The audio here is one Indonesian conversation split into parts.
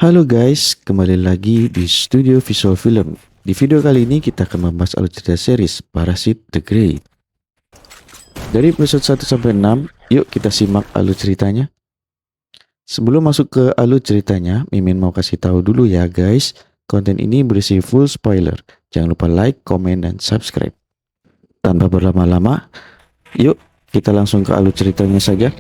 Halo guys, kembali lagi di Studio Visual Film. Di video kali ini kita akan membahas alur cerita series Parasite The Great. Dari episode 1 sampai 6, yuk kita simak alur ceritanya. Sebelum masuk ke alur ceritanya, Mimin mau kasih tahu dulu ya guys, konten ini berisi full spoiler. Jangan lupa like, komen, dan subscribe. Tanpa berlama-lama, yuk kita langsung ke alur ceritanya saja.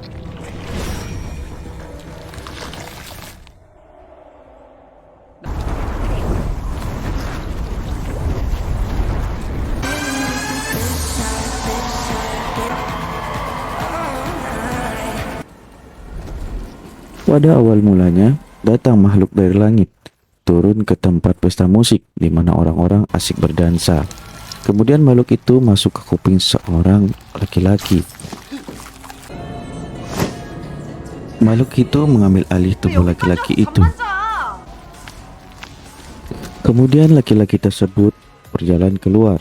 Pada awal mulanya, datang makhluk dari langit, turun ke tempat pesta musik di mana orang-orang asik berdansa. Kemudian makhluk itu masuk ke kuping seorang laki-laki. Makhluk itu mengambil alih tubuh laki-laki itu. Kemudian laki-laki tersebut berjalan keluar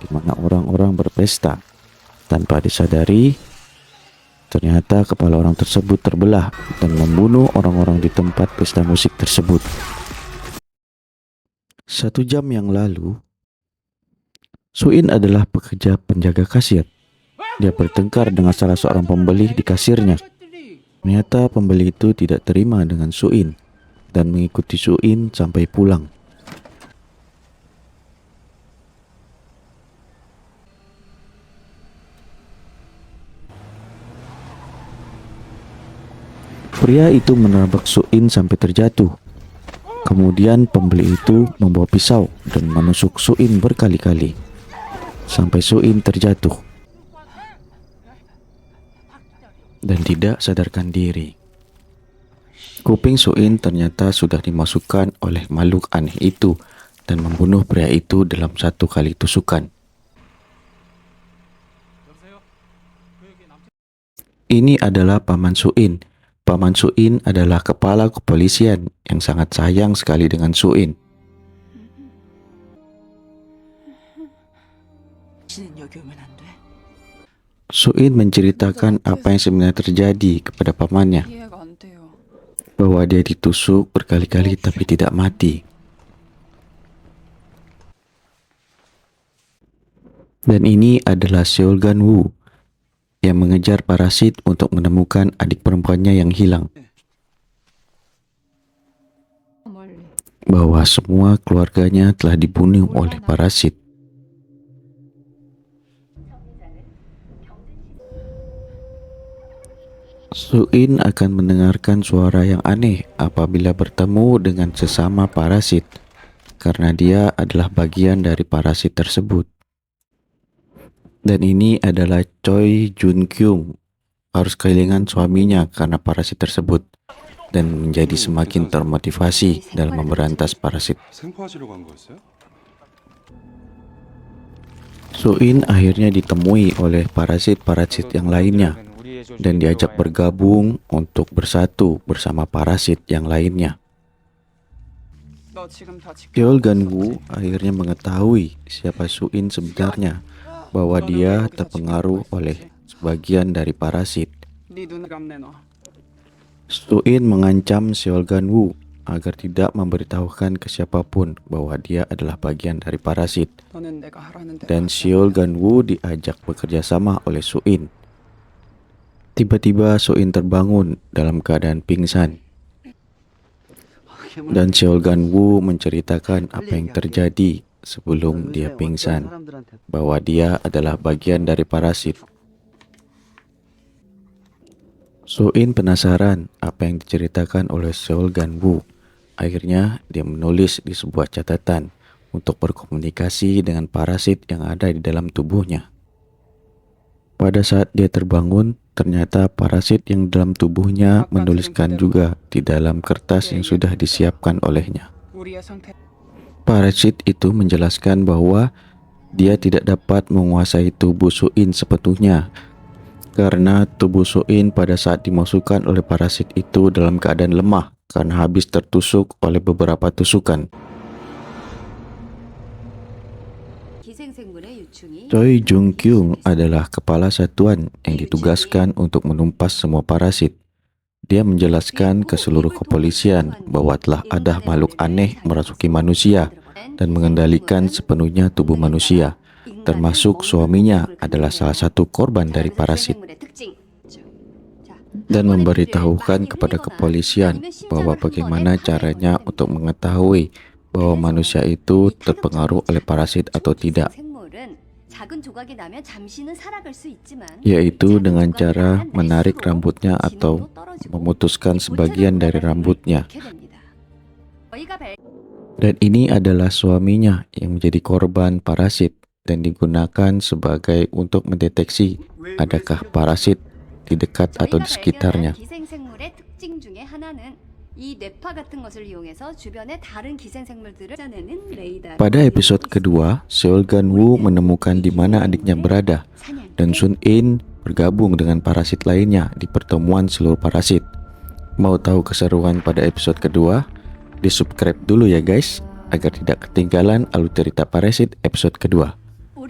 di mana orang-orang berpesta. Tanpa disadari, ternyata kepala orang tersebut terbelah dan membunuh orang-orang di tempat pesta musik tersebut. 1 jam yang lalu, Suin adalah pekerja penjaga kasir. Dia bertengkar dengan salah seorang pembeli di kasirnya. Ternyata pembeli itu tidak terima dengan Suin dan mengikuti Suin sampai pulang. Pria itu menabrak Suin sampai terjatuh. Kemudian pembeli itu membawa pisau dan menusuk Suin berkali-kali sampai Suin terjatuh dan tidak sadarkan diri. Kuping Suin ternyata sudah dimasukkan oleh makhluk aneh itu dan membunuh pria itu dalam 1 kali tusukan. Ini adalah paman Suin. Paman Suin adalah kepala kepolisian yang sangat sayang sekali dengan Suin. Suin menceritakan apa yang sebenarnya terjadi kepada pamannya, bahwa dia ditusuk berkali-kali tapi tidak mati. Dan ini adalah Seol Ganwoo yang mengejar parasit untuk menemukan adik perempuannya yang hilang. Bahwa semua keluarganya telah dibunuh oleh parasit. Suin akan mendengarkan suara yang aneh apabila bertemu dengan sesama parasit, karena dia adalah bagian dari parasit tersebut. Dan ini adalah Choi Jun Kyung, harus kehilangan suaminya karena parasit tersebut dan menjadi semakin termotivasi dalam memberantas parasit. Suin akhirnya ditemui oleh parasit-parasit yang lainnya dan diajak bergabung untuk bersatu bersama parasit yang lainnya. Seol Ganwoo akhirnya mengetahui siapa Suin sebenarnya, bahwa dia terpengaruh oleh sebagian dari parasit. Suin mengancam Seol Ganwoo agar tidak memberitahukan ke siapapun bahwa dia adalah bagian dari parasit. Dan Seol Ganwoo diajak bekerja sama oleh Suin. Tiba-tiba Suin terbangun dalam keadaan pingsan. Dan Seol Ganwoo menceritakan apa yang terjadi sebelum dia pingsan, bahwa dia adalah bagian dari parasit. Suin penasaran apa yang diceritakan oleh Seol Ganwoo. Akhirnya dia menulis di sebuah catatan untuk berkomunikasi dengan parasit yang ada di dalam tubuhnya. Pada saat dia terbangun, ternyata parasit yang dalam tubuhnya menuliskan juga di dalam kertas yang sudah disiapkan olehnya. Parasit itu menjelaskan bahwa dia tidak dapat menguasai tubuh Suin sepenuhnya karena tubuh Suin pada saat dimasukkan oleh parasit itu dalam keadaan lemah karena habis tertusuk oleh beberapa tusukan. Choi Jung Kyung adalah kepala satuan yang ditugaskan untuk menumpas semua parasit. Dia menjelaskan ke seluruh kepolisian bahwa telah ada makhluk aneh merasuki manusia dan mengendalikan sepenuhnya tubuh manusia, termasuk suaminya adalah salah satu korban dari parasit, dan memberitahukan kepada kepolisian bahwa bagaimana caranya untuk mengetahui bahwa manusia itu terpengaruh oleh parasit atau tidak, yaitu dengan cara menarik rambutnya atau memutuskan sebagian dari rambutnya. Dan ini adalah suaminya yang menjadi korban parasit dan digunakan sebagai untuk mendeteksi adakah parasit di dekat atau di sekitarnya. Pada episode kedua, Seol Gan-woo menemukan di mana adiknya berada, dan Sun In bergabung dengan parasit lainnya di pertemuan seluruh parasit. Mau tahu keseruan pada episode kedua? Di-subscribe dulu ya guys, agar tidak ketinggalan alur cerita parasit episode kedua.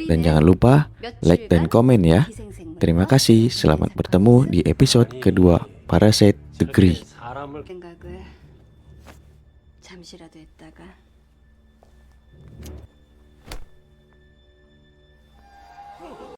Dan jangan lupa like dan komen ya. Terima kasih, selamat bertemu di episode kedua Parasite Degree. 생각을 잠시라도 했다가